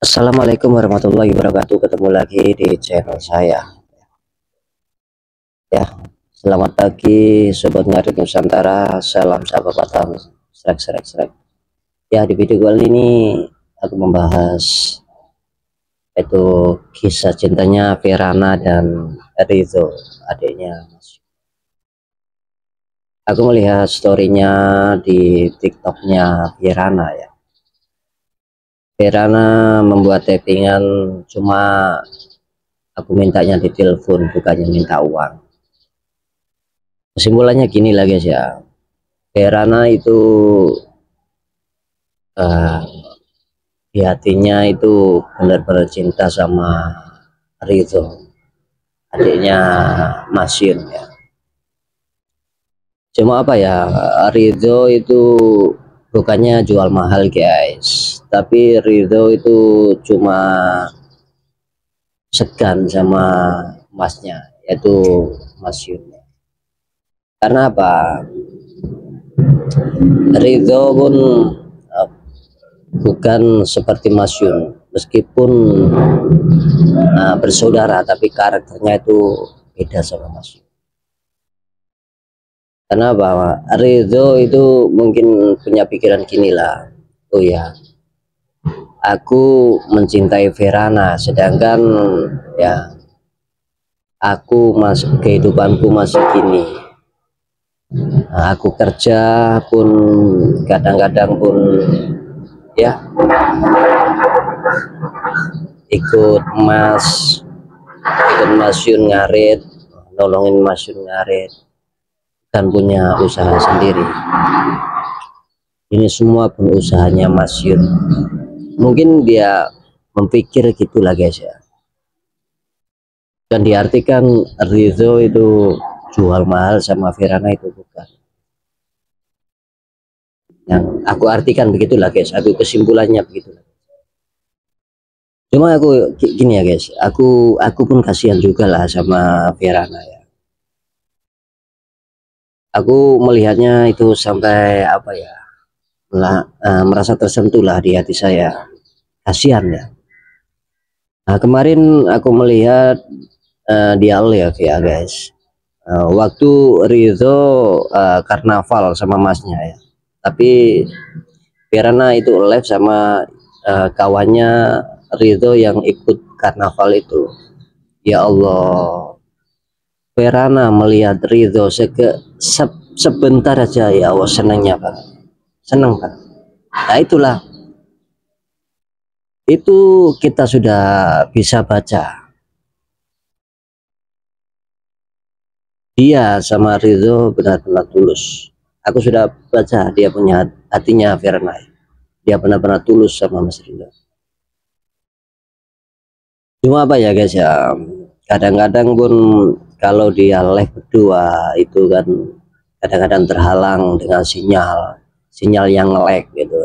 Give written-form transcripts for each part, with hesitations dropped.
Assalamualaikum warahmatullahi wabarakatuh. Ketemu lagi di channel saya. Ya, selamat pagi Sobat Ngarit Nusantara. Salam sahabat Batam. Serak serak serak. Ya, di video kali ini aku membahas itu kisah cintanya Virana dan Rizzo, adiknya. Aku melihat storynya di TikToknya Virana ya. Virana membuat tappingan, cuma aku mintanya di telepon, bukannya minta uang. Kesimpulannya gini lah guys ya, Virana itu uh, di hatinya itu benar-benar cinta sama Rizzo, adiknya Masin ya. Cuma apa ya, Rizzo itu bukannya jual mahal guys, tapi Rizzo itu cuma segan sama masnya, yaitu Masin. Karena apa? Rizzo pun bukan seperti Masyun, meskipun bersaudara, tapi karakternya itu beda sama Masyun. Karena apa? Rizzo itu mungkin punya pikiran gini lah, oh ya, aku mencintai Virana, sedangkan ya aku kehidupanku masih gini. Aku kerja pun kadang-kadang pun ya ikut Masyun ngarit, nolongin Masyun ngarit, dan punya usaha sendiri. Ini semua pun usahanya Masyun. Mungkin dia memikir gitulah guys ya. Dan diartikan Rizzo itu jual mahal sama Virana itu bukan. Yang aku artikan begitulah guys, aku kesimpulannya begitulah. Cuma aku gini ya guys, aku pun kasihan juga lah sama Virana ya. Aku melihatnya itu sampai apa ya, merasa tersentuh lah di hati saya, kasihan ya. Nah, kemarin aku melihat dialog ya guys, waktu Rizzo karnaval sama masnya ya, tapi Virana itu live sama kawannya Rizzo yang ikut karnaval itu. Ya Allah, Virana melihat Rizzo sebentar aja, ya Allah, senangnya Pak, senang Pak. Nah itulah, itu kita sudah bisa baca dia sama Rizzo benar-benar tulus. Aku sudah baca dia punya hatinya Virana, dia benar-benar tulus sama Mas Rizzo. Cuma apa ya guys ya, kadang-kadang pun kalau dia live berdua itu kan kadang-kadang terhalang dengan sinyal yang lag gitu,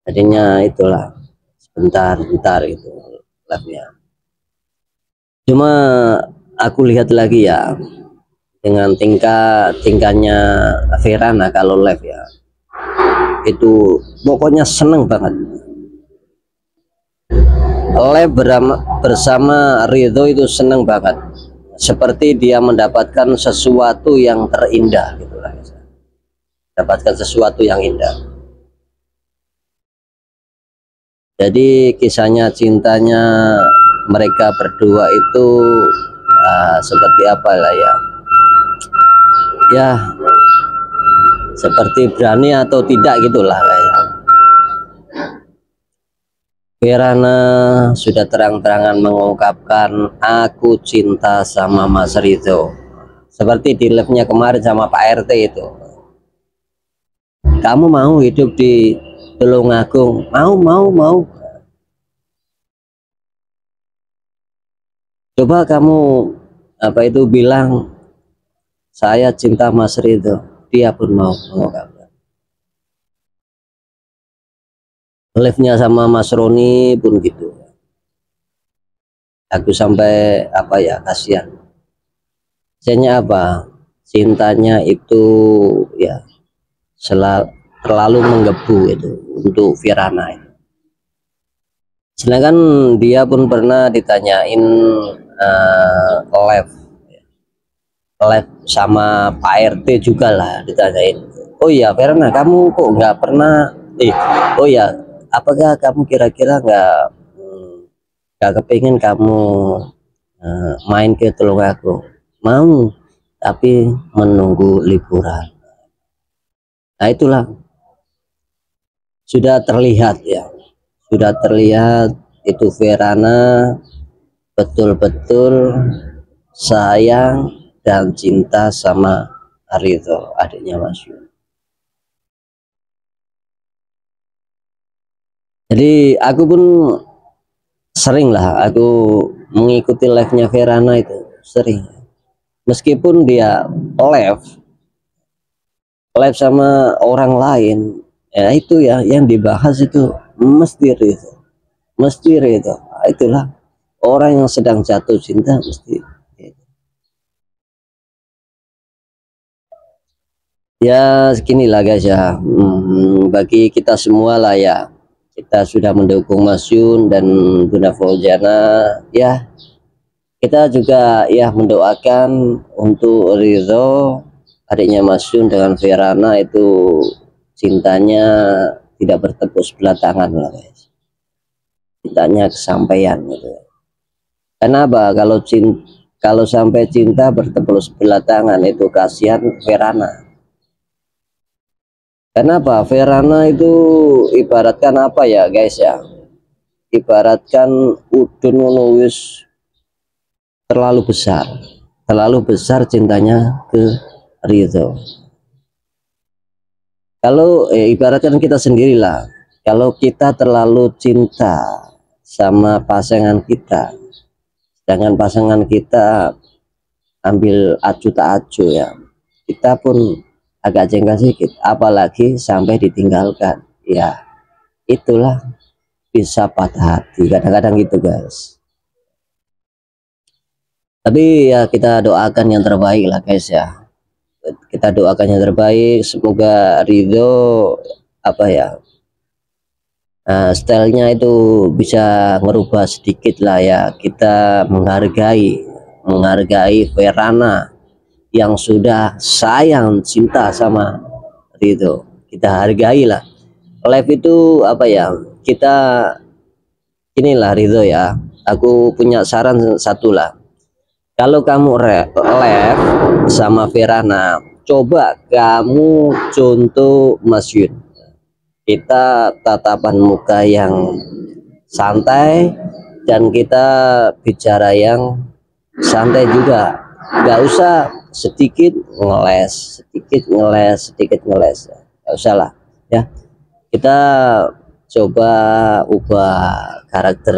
jadinya itulah sebentar itu live-nya. Cuma aku lihat lagi ya, dengan tingkahnya Virana kalau live ya, itu pokoknya seneng banget. Live bersama Rizzo itu seneng banget, seperti dia mendapatkan sesuatu yang terindah gitu lah, dapatkan sesuatu yang indah. Jadi kisahnya cintanya mereka berdua itu seperti apa lah ya, ya seperti berani atau tidak gitulah kayak. Virana sudah terang-terangan mengungkapkan aku cinta sama Mas Rizzo, seperti di live-nya kemarin sama Pak RT itu. Kamu mau hidup di Tulungagung? Mau. Coba kamu apa itu bilang saya cinta Mas Rizzo, dia pun mau mengungkapkan. Live-nya sama Mas Roni pun gitu. Aku sampai apa ya, kasihan. Saya apa? Cintanya itu ya terlalu menggebu itu untuk Virana. Sedangkan dia pun pernah ditanyain live live sama Pak RT juga lah, ditanyain, oh iya Verna, kamu kok nggak pernah oh ya, apakah kamu kira-kira nggak kepingin kamu main ke Tulungagung? Mau, tapi menunggu liburan. Nah itulah, sudah terlihat ya, sudah terlihat itu Verana betul-betul sayang dan cinta sama Ridho, adiknya Mas Yun. Jadi aku pun sering lah aku mengikuti live-nya Verana itu, sering. Meskipun dia live sama orang lain, ya itu ya yang dibahas itu mesti Ridho, mesti Ridho. Nah, itulah orang yang sedang jatuh cinta mesti. Ya seginilah guys ya, bagi kita semua lah ya, kita sudah mendukung Mas Yun dan Bunda Fauzana ya, kita juga ya mendoakan untuk Ridho, adiknya Mas Yun dengan Verana itu cintanya tidak bertepuk sebelah tangan lah guys, cintanya kesampaian gitu. Kenapa kalau sampai cinta bertepuk sebelah tangan itu kasihan Verana. Kenapa? Verana itu ibaratkan apa ya guys ya? Ibaratkan udun wis terlalu besar cintanya ke Ridho. Kalau ibaratkan kita sendirilah, kalau kita terlalu cinta sama pasangan kita, sedangkan pasangan kita ambil acu tak acu ya, kita pun agak jengkel sedikit, apalagi sampai ditinggalkan ya, itulah bisa patah hati kadang-kadang gitu guys. Tapi ya kita doakan yang terbaik lah guys ya, kita doakan yang terbaik, semoga Ridho apa ya, stylenya itu bisa merubah sedikit lah ya, kita menghargai Verana yang sudah sayang cinta sama Ridho, kita hargai lah. Live itu apa ya, kita inilah Ridho ya, aku punya saran satu lah, kalau kamu live sama Verana, coba kamu contoh Mas Yun, kita tatapan muka yang santai dan kita bicara yang santai juga, nggak usah sedikit ngeles, nggak usah lah ya. Kita coba ubah karakter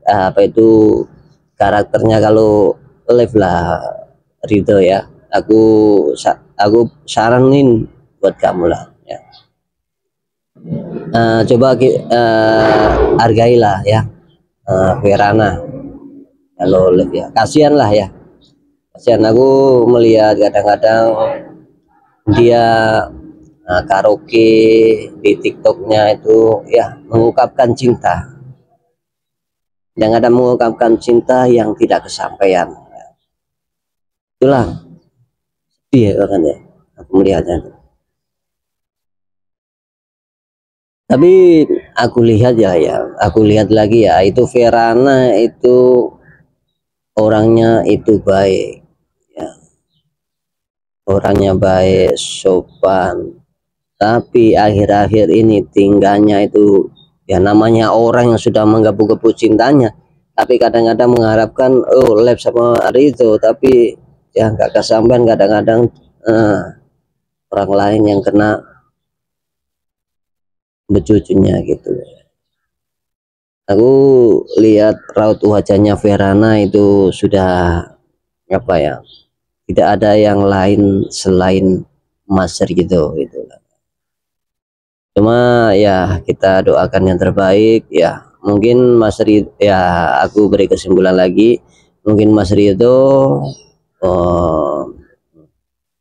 apa itu karakternya kalau live lah Ridho ya, aku saranin buat kamu lah ya, coba hargailah ya Verana kalau live ya, kasihan lah ya, kasihan aku melihat kadang-kadang dia karaoke di TikToknya itu ya mengungkapkan cinta, yang ada mengungkapkan cinta yang tidak kesampaian, itulah dia kan ya, aku melihatnya. Tapi aku lihat aku lihat lagi ya, itu Verana itu orangnya itu baik ya, orangnya baik, sopan, tapi akhir-akhir ini tingkahnya itu ya, namanya orang yang sudah menggebu-gebu cintanya, tapi kadang-kadang mengharapkan live sama Ridho, tapi ya nggak kesampaian, kadang-kadang orang lain yang kena becucunya gitu. Aku lihat raut wajahnya Verana itu sudah apa ya, tidak ada yang lain selain Mas Ridho gitu. Cuma ya kita doakan yang terbaik ya, mungkin Mas Ridho ya, aku beri kesimpulan lagi, mungkin Mas Ridho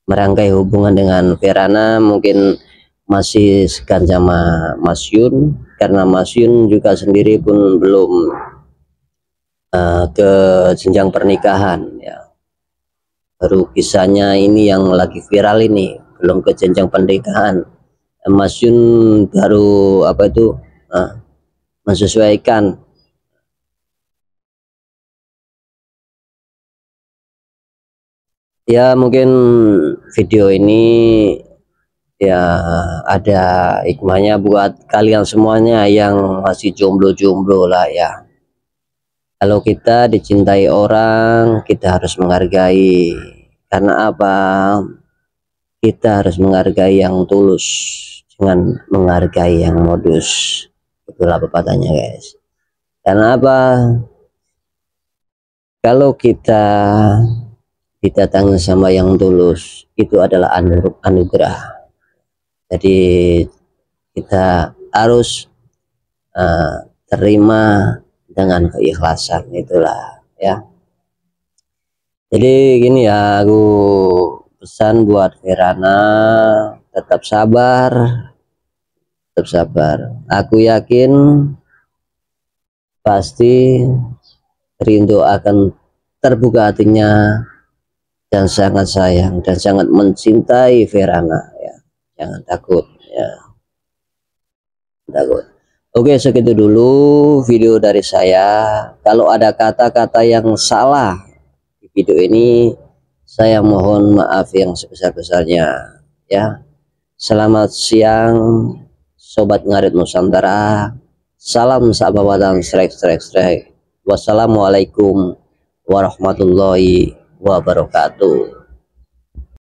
merangkai hubungan dengan Verana, mungkin masih segan sama Mas Yun, karena Mas Yun juga sendiri pun belum ke jenjang pernikahan ya. Baru kisahnya ini yang lagi viral ini, belum ke jenjang pernikahan. Mas Yun baru apa itu menyesuaikan. Ya mungkin video ini ya ada hikmahnya buat kalian semuanya yang masih jomblo-jomblo lah ya. Kalau kita dicintai orang, kita harus menghargai. Karena apa? Kita harus menghargai yang tulus, jangan menghargai yang modus. Itulah pepatahnya guys. Karena apa? Kalau kita didatangi sama yang tulus, itu adalah anugerah. Jadi kita harus terima dengan keikhlasan, itulah ya. Jadi gini ya, aku pesan buat Verana, tetap sabar, tetap sabar. Aku yakin pasti Rindo akan terbuka hatinya dan sangat sayang dan sangat mencintai Verana ya. Jangan takut ya, takut. Oke, segitu dulu video dari saya. Kalau ada kata-kata yang salah di video ini, saya mohon maaf yang sebesar-besarnya ya. Selamat siang Sobat Ngarit Nusantara. Salam sahabatan strek. Wassalamualaikum warahmatullahi wabarakatuh.